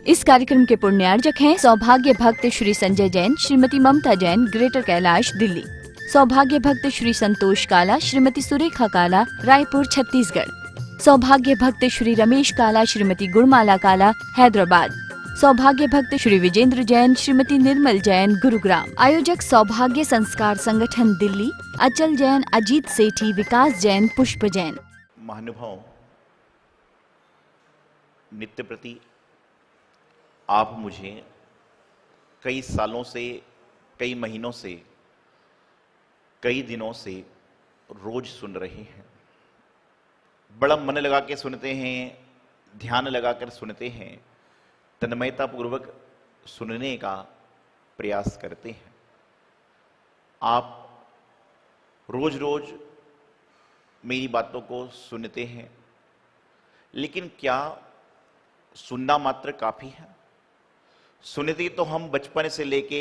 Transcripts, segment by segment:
इस कार्यक्रम के पुण्यार्जक हैं सौभाग्य भक्त श्री संजय जैन, श्रीमती ममता जैन, ग्रेटर कैलाश, दिल्ली। सौभाग्य भक्त श्री संतोष काला, श्रीमती सुरेखा काला, रायपुर, छत्तीसगढ़। सौभाग्य भक्त श्री रमेश काला, श्रीमती गुणमाला काला, हैदराबाद। सौभाग्य भक्त श्री विजेंद्र जैन, श्रीमती निर्मल जैन, गुरुग्राम। आयोजक सौभाग्य संस्कार संगठन, दिल्ली। अचल जैन, अजीत सेठी, विकास जैन, पुष्प जैन। महानुभाव, नित्य प्रति आप मुझे कई सालों से, कई महीनों से, कई दिनों से रोज सुन रहे हैं। बड़ा मन लगा के सुनते हैं, ध्यान लगाकर सुनते हैं, तन्मयता पूर्वक सुनने का प्रयास करते हैं। आप रोज रोज मेरी बातों को सुनते हैं, लेकिन क्या सुनना मात्र काफी है? सुनते तो हम बचपन से लेके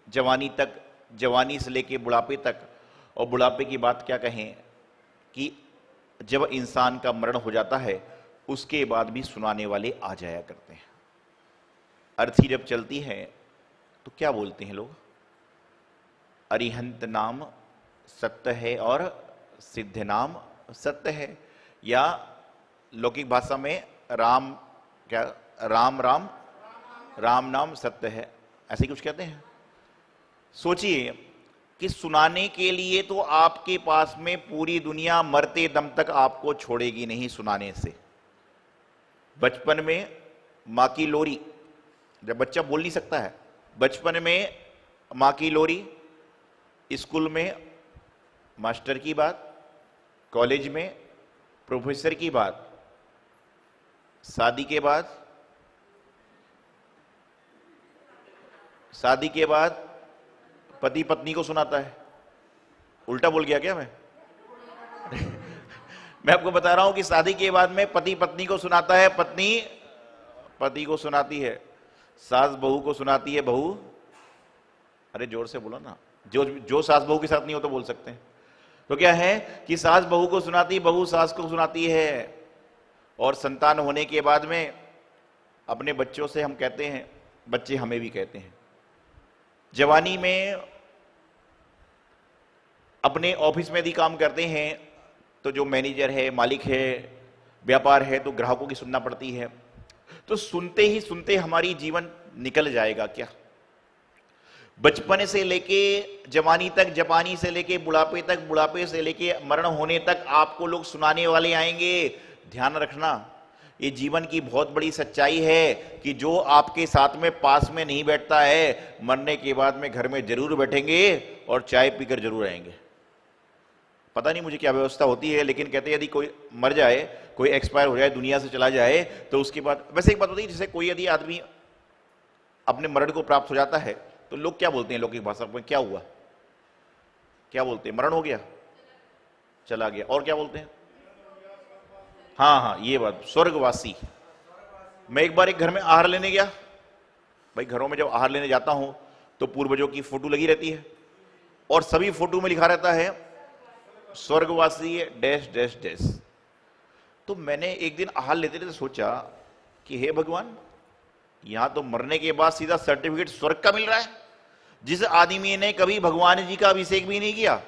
जवानी तक, जवानी से लेके बुढ़ापे तक, और बुढ़ापे की बात क्या कहें कि जब इंसान का मरण हो जाता है उसके बाद भी सुनाने वाले आ जाया करते हैं। अर्थी जब चलती है तो क्या बोलते हैं लोग? अरिहंत नाम सत्य है और सिद्ध नाम सत्य है, या लौकिक भाषा में राम क्या, राम राम राम नाम सत्य है, ऐसे कुछ कहते हैं। सोचिए कि सुनाने के लिए तो आपके पास में पूरी दुनिया मरते दम तक आपको छोड़ेगी नहीं सुनाने से। बचपन में माँ की लोरी, जब बच्चा बोल नहीं सकता है, बचपन में माँ की लोरी, स्कूल में मास्टर की बात, कॉलेज में प्रोफेसर की बात, शादी के बाद, शादी के बाद पति पत्नी को सुनाता है। उल्टा बोल गया क्या मैं? मैं आपको बता रहा हूं कि शादी के बाद में पति पत्नी को सुनाता है, पत्नी पति को सुनाती है, सास बहू को सुनाती है, बहू, अरे जोर से बोलो ना, जो सास बहू के साथ नहीं हो तो बोल सकते हैं। तो क्या है कि सास बहू को सुनाती, बहू सास को सुनाती है। और संतान होने के बाद में अपने बच्चों से हम कहते हैं, बच्चे हमें भी कहते हैं। जवानी में अपने ऑफिस में यदि काम करते हैं तो जो मैनेजर है, मालिक है, व्यापार है, तो ग्राहकों की सुनना पड़ती है। तो सुनते ही सुनते हमारी जीवन निकल जाएगा क्या? बचपन से लेके जवानी तक, जवानी से लेके बुढ़ापे तक, बुढ़ापे से लेके मरण होने तक आपको लोग सुनाने वाले आएंगे। ध्यान रखना, ये जीवन की बहुत बड़ी सच्चाई है कि जो आपके साथ में पास में नहीं बैठता है, मरने के बाद में घर में जरूर बैठेंगे और चाय पीकर जरूर आएंगे। पता नहीं मुझे क्या व्यवस्था होती है, लेकिन कहते हैं यदि कोई मर जाए, कोई एक्सपायर हो जाए, दुनिया से चला जाए, तो उसके बाद वैसे एक बात होती है, जैसे कोई यदि आदमी अपने मरण को प्राप्त हो जाता है तो लोग क्या बोलते हैं, लौकिक भाषा में क्या हुआ, क्या बोलते हैं? मरण हो गया, चला गया। और क्या बोलते हैं? हाँ, ये बात, स्वर्गवासी। मैं एक बार एक घर में आहार लेने गया। भाई घरों में जब आहार लेने जाता हूं तो पूर्वजों की फोटो लगी रहती है और सभी फोटो में लिखा रहता है स्वर्गवासी डैश डैश डैश। तो मैंने एक दिन आहार लेते लेते सोचा कि हे भगवान, यहां तो मरने के बाद सीधा सर्टिफिकेट स्वर्ग का मिल रहा है। जिस आदमी ने कभी भगवान जी का अभिषेक भी नहीं किया,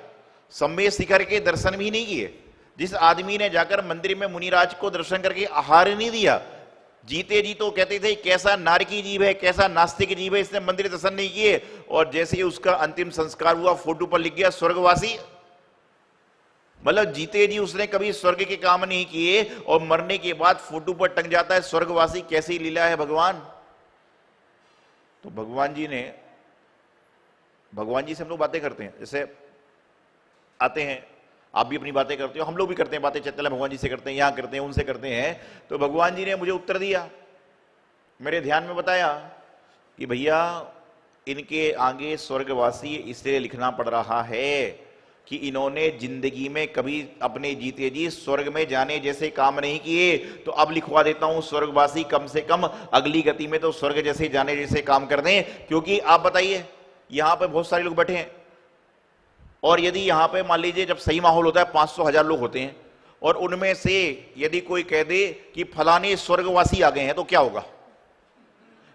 सम्मेद शिखर के दर्शन भी नहीं किए, जिस आदमी ने जाकर मंदिर में मुनिराज को दर्शन करके आहार नहीं दिया, जीते जी तो कहते थे कैसा नारकी जीव है, कैसा नास्तिक जीव है, इसने मंदिर दर्शन नहीं किए, और जैसे ही उसका अंतिम संस्कार हुआ फोटो पर लिख गया स्वर्गवासी। मतलब जीते जी उसने कभी स्वर्ग के काम नहीं किए और मरने के बाद फोटो पर टंग जाता है स्वर्गवासी। कैसी लीला है भगवान। तो भगवान जी से हम लोग बातें करते हैं, जैसे आते हैं, आप भी अपनी बातें करते हो, हम लोग भी करते हैं बातें, चैतन्य भगवान जी से करते हैं, यहां करते हैं, उनसे करते हैं। तो भगवान जी ने मुझे उत्तर दिया, मेरे ध्यान में बताया कि भैया इनके आगे स्वर्गवासी इसलिए लिखना पड़ रहा है कि इन्होंने जिंदगी में कभी अपने जीते जी स्वर्ग में जाने जैसे काम नहीं किए। तो अब लिखवा देता हूं स्वर्गवासी कम से कम अगली गति में तो स्वर्ग जैसे जाने जैसे काम कर दें। क्योंकि आप बताइए, यहां पे बहुत सारे लोग बैठे हैं और यदि यहां पे मान लीजिए जब सही माहौल होता है 500,000 लोग होते हैं और उनमें से यदि कोई कह दे कि फलाने स्वर्गवासी आ गए हैं तो क्या होगा?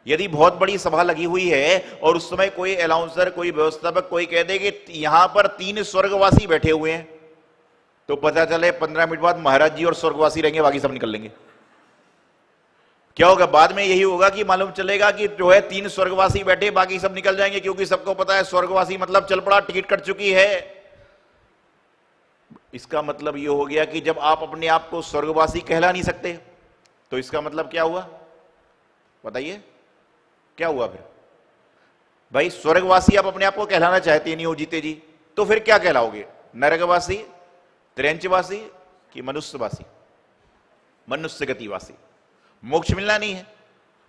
यदि बहुत बड़ी सभा लगी हुई है और उस समय कोई अनाउंसर, कोई व्यवस्थापक कोई कह दे कि यहां पर 3 स्वर्गवासी बैठे हुए हैं, तो पता चले 15 मिनट बाद महाराज जी और स्वर्गवासी रहेंगे, बाकी सब निकल लेंगे। क्या होगा बाद में? यही होगा कि मालूम चलेगा कि जो है 3 स्वर्गवासी बैठे, बाकी सब निकल जाएंगे, क्योंकि सबको पता है स्वर्गवासी मतलब चल पड़ा, टिकट कट चुकी है। इसका मतलब यह हो गया कि जब आप अपने आप को स्वर्गवासी कहला नहीं सकते तो इसका मतलब क्या हुआ? बताइए क्या हुआ फिर? भाई स्वर्गवासी आप अपने आप को कहलाना चाहते नहीं हो जीते जी, तो फिर क्या कहलाओगे? नरकवासी, त्रेंचवासी कि मनुष्यवासी? मनुष्य गतिवासी। मोक्ष मिलना नहीं है,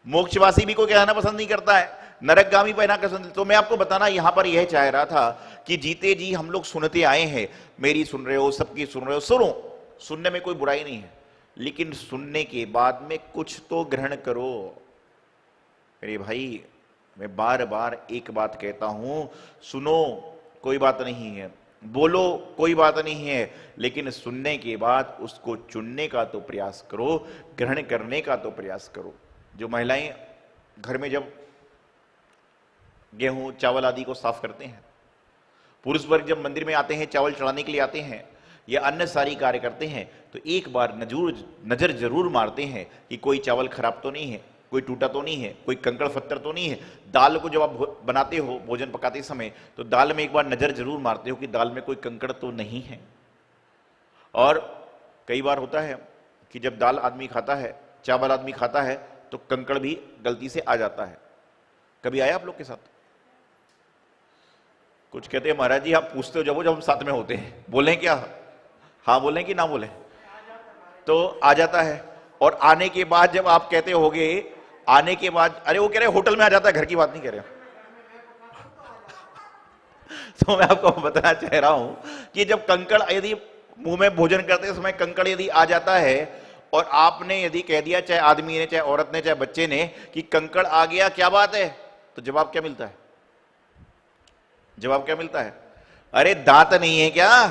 मोक्षवासी भी कोई कहना पसंद नहीं करता है, नरकगामी पहना पसंद। तो मैं आपको बताना यहां पर यह चाह रहा था कि जीते जी हम लोग सुनते आए हैं, मेरी सुन रहे हो, सबकी सुन रहे हो, सुनो, सुनने में कोई बुराई नहीं है, लेकिन सुनने के बाद में कुछ तो ग्रहण करो। मेरे भाई मैं बार बार एक बात कहता हूं, सुनो कोई बात नहीं है, बोलो कोई बात नहीं है, लेकिन सुनने के बाद उसको चुनने का तो प्रयास करो, ग्रहण करने का तो प्रयास करो। जो महिलाएं घर में जब गेहूं चावल आदि को साफ करते हैं, पुरुष वर्ग जब मंदिर में आते हैं चावल चढ़ाने के लिए आते हैं या अन्य सारी कार्य करते हैं, तो एक बार नजर जरूर मारते हैं कि कोई चावल खराब तो नहीं है, कोई टूटा तो नहीं है, कोई कंकड़ पत्थर तो नहीं है। दाल को जब आप बनाते हो, भोजन पकाते समय, तो दाल में एक बार नजर जरूर मारते हो कि दाल में कोई कंकड़ तो नहीं है। और कई बार होता है कि जब दाल आदमी खाता है, चावल आदमी खाता है, तो कंकड़ भी गलती से आ जाता है। कभी आया आप लोग के साथ? कुछ कहते हैं महाराज जी आप पूछते हो जब हम साथ में होते हैं, बोलें क्या? हाँ बोलें कि ना बोलें? तो आ जाता है। और आने के बाद जब आप कहते होगे, आने के बाद, अरे वो कह रहे होटल में आ जाता है, घर की बात नहीं कह रहे। तो मैं आपको बताना चाह रहा हूं कि जब कंकड़ यदि मुंह में भोजन करते समय कंकड़ यदि आ जाता है और आपने यदि कह दिया, चाहे आदमी ने, चाहे औरत ने, चाहे बच्चे ने, कि कंकड़ आ गया, क्या बात है, तो जवाब क्या मिलता है? जवाब क्या मिलता है? अरे दांत नहीं है क्या?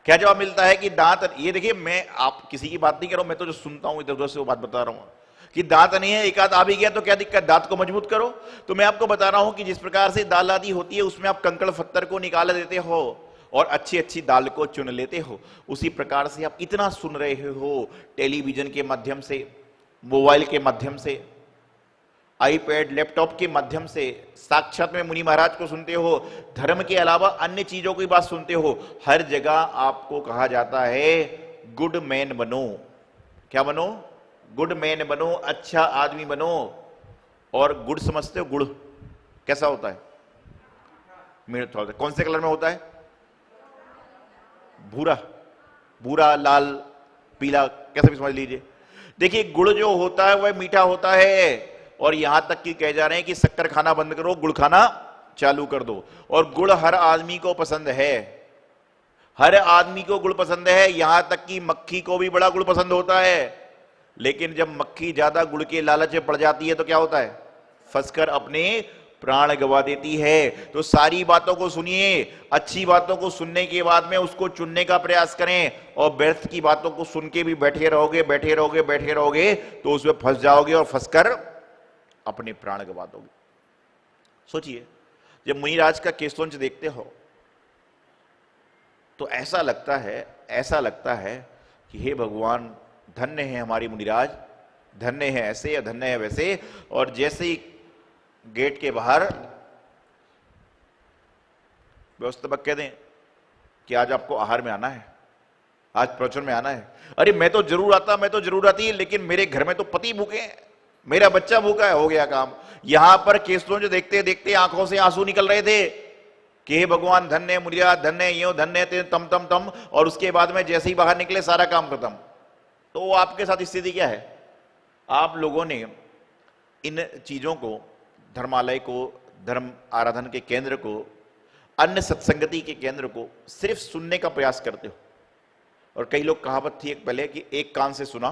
क्या जवाब मिलता है? कि दांत। ये देखिए मैं आप किसी की बात नहीं कर रहा हूं, मैं तो जो सुनता हूं इधर उधर से वो बात बता रहा हूं कि दांत नहीं है, एक आध आ भी गया तो क्या दिक्कत, दांत को मजबूत करो। तो मैं आपको बता रहा हूं कि जिस प्रकार से दाल आदि होती है उसमें आप कंकड़ पत्थर को निकाल देते हो और अच्छी अच्छी दाल को चुन लेते हो, उसी प्रकार से आप इतना सुन रहे हो टेलीविजन के माध्यम से, मोबाइल के माध्यम से, आईपैड, लैपटॉप के माध्यम से, साक्षात में मुनि महाराज को सुनते हो, धर्म के अलावा अन्य चीजों की बात सुनते हो। हर जगह आपको कहा जाता है गुड मैन बनो। क्या बनो? गुड मैन बनो, अच्छा आदमी बनो। और गुड़ समझते हो? गुड़ कैसा होता है? मीठा होता है। कौन से कलर में होता है? भूरा, भूरा, लाल, पीला, कैसे भी समझ लीजिए। देखिए गुड़ जो होता है वह मीठा होता है, और यहां तक कि कह जा रहे हैं कि शक्कर खाना बंद करो, गुड़ खाना चालू कर दो। और गुड़ हर आदमी को पसंद है, हर आदमी को गुड़ पसंद है, यहां तक कि मक्खी को भी बड़ा गुड़ पसंद होता है। लेकिन जब मक्खी ज्यादा गुड़ के लालच में पड़ जाती है तो क्या होता है? फंसकर अपने प्राण गवा देती है। तो सारी बातों को सुनिए, अच्छी बातों को सुनने के बाद में उसको चुनने का प्रयास करें, और व्यर्थ की बातों को सुन के भी बैठे रहोगे बैठे रहोगे बैठे रहोगे तो उसमें फंस जाओगे और फंसकर अपने प्राण गवा दोगे। सोचिए जब मुनिराज का केसवंश देखते हो तो ऐसा लगता है कि हे भगवान धन्य है हमारी मुनिराज, धन्य है ऐसे या धन्य है वैसे। और जैसे ही गेट के बाहर व्यवस्थापक कह दें कि आज आपको आहार में आना है, आज प्रवचन में आना है, अरे मैं तो जरूर आता, मैं तो जरूर आती, लेकिन मेरे घर में तो पति भूखे हैं, मेरा बच्चा भूखा है, हो गया काम। यहां पर केसवंश जो देखते देखते आंखों से आंसू निकल रहे थे कि हे भगवान धन्य मुनिराज, धन्य यो, धन्य ते, तम तम तम। और उसके बाद में जैसे ही बाहर निकले सारा काम खत्म। तो आपके साथ स्थिति क्या है? आप लोगों ने इन चीजों को, धर्मालय को, धर्म आराधन के केंद्र को, अन्य सत्संगति के केंद्र को सिर्फ सुनने का प्रयास करते हो। और कई लोग, कहावत थी एक पहले कि एक कान से सुना,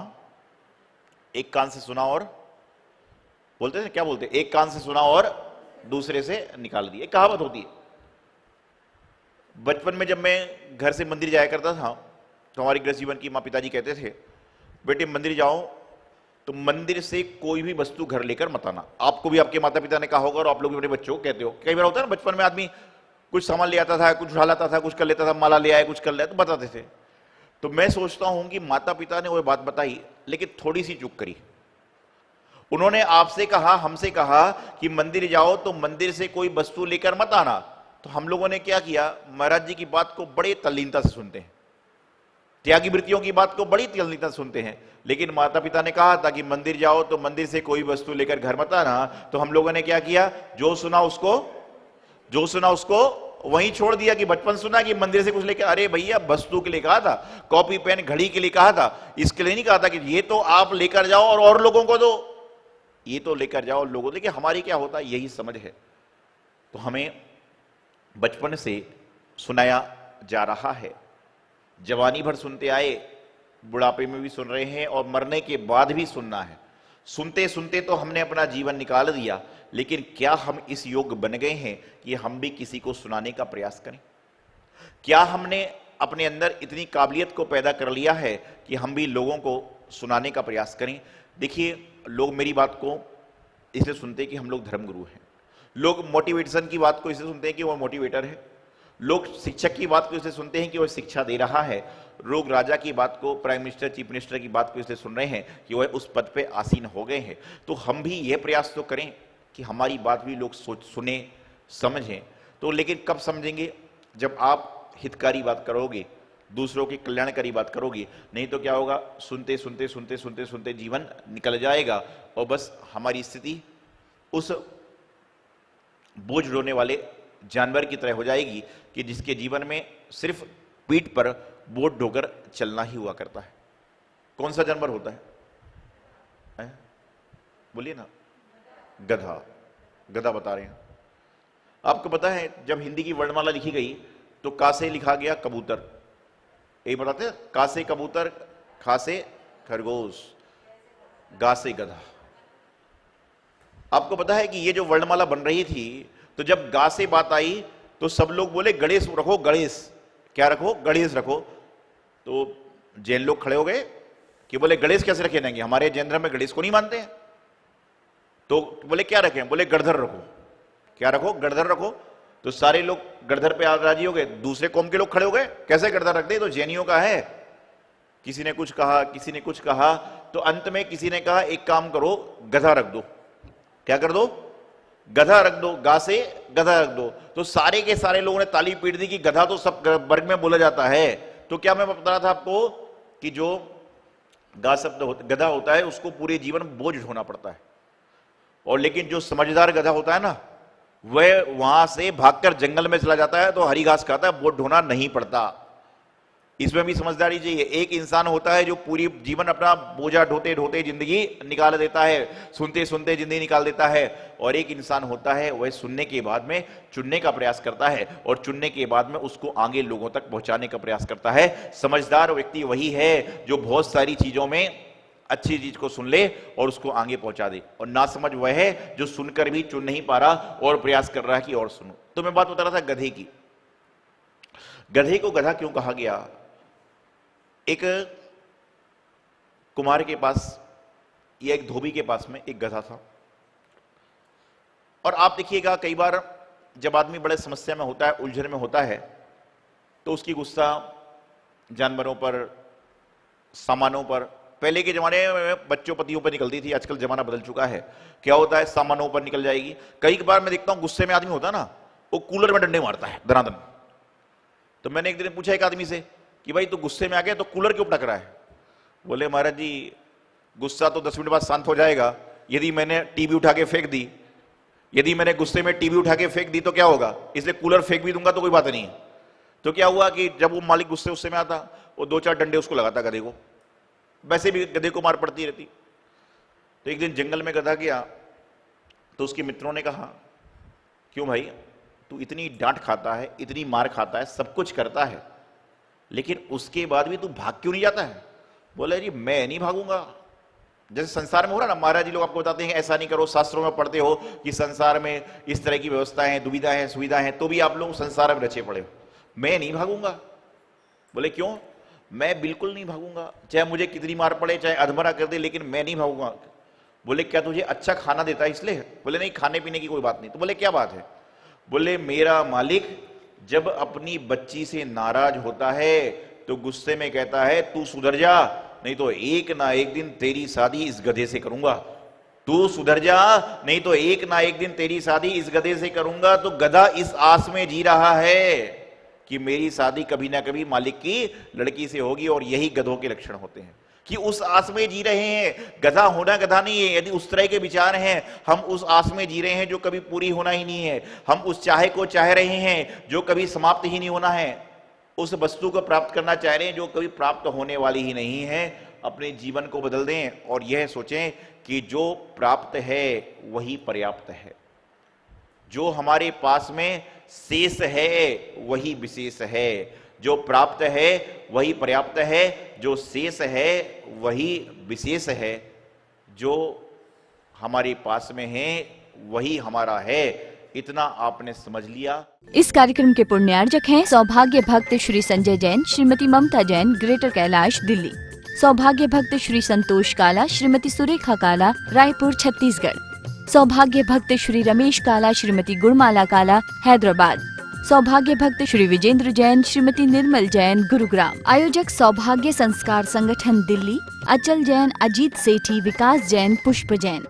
एक कान से सुना और बोलते थे, क्या बोलते? एक कान से सुना और दूसरे से निकाल दिया, एक कहावत होती है। बचपन में जब मैं घर से मंदिर जाया करता था तो हमारी गृह जीवन की माँ पिताजी कहते थे, बेटे मंदिर जाओ तो मंदिर से कोई भी वस्तु घर लेकर मत आना। आपको भी आपके माता पिता ने कहा होगा और आप लोग भी अपने बच्चों को कहते हो। कई बार होता है ना, बचपन में आदमी कुछ सामान ले आता था, कुछ उठा लाता था, कुछ कर लेता था, माला ले आए, कुछ कर लिया, तो बताते थे। तो मैं सोचता हूं कि माता पिता ने वो बात बताई, लेकिन थोड़ी सी चूक करी। उन्होंने आपसे कहा, हमसे कहा कि मंदिर जाओ तो मंदिर से कोई वस्तु लेकर मत आना। तो हम लोगों ने क्या किया, महाराज जी की बात को बड़े तल्लीनता से सुनते हैं, त्यागी वृत्तियों की बात को बड़ी तल्लीनता से सुनते हैं। लेकिन माता पिता ने कहा था कि मंदिर जाओ तो मंदिर से कोई वस्तु लेकर घर मत आना, तो हम लोगों ने क्या किया, जो सुना उसको वहीं छोड़ दिया। कि बचपन सुना कि मंदिर से कुछ लेकर, अरे भैया वस्तु के लिए कहा था, कॉपी पेन घड़ी के लिए कहा था, इसके लिए नहीं कहा था कि ये तो आप लेकर जाओ और लोगों को दो, ये तो लेकर जाओ लोगों। देखिए हमारी क्या होता है, यही समझ है। तो हमें बचपन से सुनाया जा रहा है, जवानी भर सुनते आए, बुढ़ापे में भी सुन रहे हैं और मरने के बाद भी सुनना है। सुनते सुनते तो हमने अपना जीवन निकाल दिया, लेकिन क्या हम इस योग्य बन गए हैं कि हम भी किसी को सुनाने का प्रयास करें? क्या हमने अपने अंदर इतनी काबिलियत को पैदा कर लिया है कि हम भी लोगों को सुनाने का प्रयास करें? देखिए, लोग मेरी बात को इसलिए सुनते हैं कि हम लोग धर्मगुरु हैं, लोग मोटिवेशन की बात को इसलिए सुनते हैं कि वो मोटिवेटर है, लोग शिक्षक की बात को इसलिए सुनते हैं कि वो शिक्षा दे रहा है, लोग राजा की बात को, प्राइम मिनिस्टर, चीफ मिनिस्टर की बात को इसलिए सुन रहे हैं कि वह उस पद पे आसीन हो गए हैं। तो हम भी यह प्रयास तो करें कि हमारी बात भी लोग सुने, समझें। तो लेकिन कब समझेंगे? जब आप हितकारी बात करोगे, दूसरों की कल्याणकारी बात करोगे। नहीं तो क्या होगा, सुनते सुनते सुनते सुनते सुनते जीवन निकल जाएगा और बस हमारी स्थिति उस बोझ ढोने वाले जानवर की तरह हो जाएगी कि जिसके जीवन में सिर्फ पीठ पर बोझ ढोकर चलना ही हुआ करता है। कौन सा जानवर होता है? बोलिए ना। गधा। गधा बता रहे हैं। आपको पता है जब हिंदी की वर्णमाला लिखी गई तो का से लिखा गया कबूतर, यही बताते हैं, का से कबूतर, खा से खरगोश, गा से गधा। आपको पता है कि ये जो वर्णमाला बन रही थी, तो जब गा से बात आई तो सब लोग बोले गणेश रखो, गणेश। क्या रखो? गणेश रखो। तो जैन लोग खड़े हो गए कि बोले गणेश कैसे रखे जाएंगे, हमारे जैन धर्म में गणेश को नहीं मानते हैं। तो बोले क्या रखें? बोले गणधर रखो। क्या रखो? गणधर रखो। तो सारे लोग गणधर पे राजी हो गए। दूसरे कौम के लोग खड़े हो गए, कैसे गणधर रख दे, तो जैनियों का है। किसी ने कुछ कहा, किसी ने कुछ कहा, तो अंत में किसी ने कहा एक काम करो, गधा रख दो। क्या कर दो? गधा रख दो। गा से गधा रख दो। तो सारे के सारे लोगों ने ताली पीट दी कि गधा तो सब वर्ग में बोला जाता है। तो क्या मैं बता रहा था आपको कि जो गा शब्द गधा होता है उसको पूरे जीवन बोझ ढोना पड़ता है, और लेकिन जो समझदार गधा होता है ना, वह वहां से भागकर जंगल में चला जाता है तो हरी घास खाता है, बोझ ढोना नहीं पड़ता। इसमें भी समझदारी चाहिए। एक इंसान होता है जो पूरी जीवन अपना बोझा ढोते ढोते जिंदगी निकाल देता है, सुनते सुनते जिंदगी निकाल देता है, और एक इंसान होता है वह सुनने के बाद में चुनने का प्रयास करता है, और चुनने के बाद में उसको आगे लोगों तक पहुंचाने का प्रयास करता है। समझदार व्यक्ति वही है जो बहुत सारी चीजों में अच्छी चीज को सुन ले और उसको आगे पहुंचा दे, और ना समझ वह है जो सुनकर भी चुन नहीं पा रहा और प्रयास कर रहा है कि और सुनो। तो मैं बात बता रहा था गधे की। गधे को गधा क्यों कहा गया? एक कुम्हार के पास या एक धोबी के पास में एक गधा था, और आप देखिएगा कई बार जब आदमी बड़े समस्या में होता है, उलझन में होता है, तो उसकी गुस्सा जानवरों पर, सामानों पर, पहले के जमाने में बच्चों पतियों पर निकलती थी, आजकल जमाना बदल चुका है। क्या होता है? सामानों पर निकल जाएगी। कई बार मैं देखता हूं गुस्से में आदमी होता है ना, वो कूलर में डंडे मारता है दनादन। तो मैंने एक दिन पूछा एक आदमी से कि भाई तू गुस्से में आ गया तो कूलर क्यों पटक रहा है? बोले महाराज जी गुस्सा तो 10 मिनट बाद शांत हो जाएगा, यदि मैंने टीवी उठा के फेंक दी, यदि मैंने गुस्से में टीवी उठा के फेंक दी तो क्या होगा, इसलिए कूलर फेंक भी दूंगा तो कोई बात नहीं है। तो क्या हुआ कि जब वो मालिक गुस्से में आता, वो 2-4 डंडे उसको लगाता गधे को, वैसे भी गधे को मार पड़ती रहती। तो एक दिन जंगल में गधा गया तो उसके मित्रों ने कहा क्यों भाई तू इतनी डांट खाता है, इतनी मार खाता है, सब कुछ करता है, लेकिन उसके बाद भी तू भाग क्यों नहीं जाता है? बोले जी मैं नहीं भागूंगा। जैसे संसार में हो रहा ना, महाराज जी लोग आपको बताते हैं ऐसा नहीं करो, शास्त्रों में पढ़ते हो कि संसार में इस तरह की व्यवस्थाएं हैं, दुविधाएं हैं, सुविधाएं हैं, तो भी आप लोग संसार में रचे पड़े हो। मैं नहीं भागूंगा। बोले क्यों? मैं बिल्कुल नहीं भागूंगा, चाहे मुझे कितनी मार पड़े, चाहे अधमरा कर दे, लेकिन मैं नहीं भागूंगा। बोले क्या तुझे अच्छा खाना देता है इसलिए? बोले नहीं, खाने पीने की कोई बात नहीं। तो बोले क्या बात है? बोले मेरा मालिक जब अपनी बच्ची से नाराज होता है तो गुस्से में कहता है तू सुधर जा, नहीं तो एक ना एक दिन तेरी शादी इस गधे से करूंगा। तू सुधर जा, नहीं तो एक ना एक दिन तेरी शादी इस गधे से करूंगा। तो गधा इस आस में जी रहा है कि मेरी शादी कभी ना कभी मालिक की लड़की से होगी, और यही गधों के लक्षण होते हैं कि उस आस में जी रहे हैं। गधा होना गधा नहीं है। यदि उस तरह के विचार हैं, हम उस आस में जी रहे हैं जो कभी पूरी होना ही नहीं है, हम उस चाहे को चाह रहे हैं जो कभी समाप्त ही नहीं होना है, उस वस्तु को प्राप्त करना चाह रहे हैं जो कभी प्राप्त होने वाली ही नहीं है, अपने जीवन को बदल दें और यह सोचें कि जो प्राप्त है वही पर्याप्त है। जो हमारे पास में शेष है वही विशेष है। जो प्राप्त है वही पर्याप्त है, जो शेष है वही विशेष है। जो हमारे पास में है वही हमारा है। इतना आपने समझ लिया। इस कार्यक्रम के पुण्यार्जक हैं सौभाग्य भक्त श्री संजय जैन, श्रीमती ममता जैन, ग्रेटर कैलाश, दिल्ली। सौभाग्य भक्त श्री संतोष काला, श्रीमती सुरेखा काला, रायपुर, छत्तीसगढ़। सौभाग्य भक्त श्री रमेश काला, श्रीमती गुणमाला काला, हैदराबाद। सौभाग्य भक्त श्री विजेंद्र जैन, श्रीमती निर्मल जैन, गुरुग्राम। आयोजक सौभाग्य संस्कार संगठन, दिल्ली। अचल जैन, अजीत सेठी, विकास जैन, पुष्प जैन।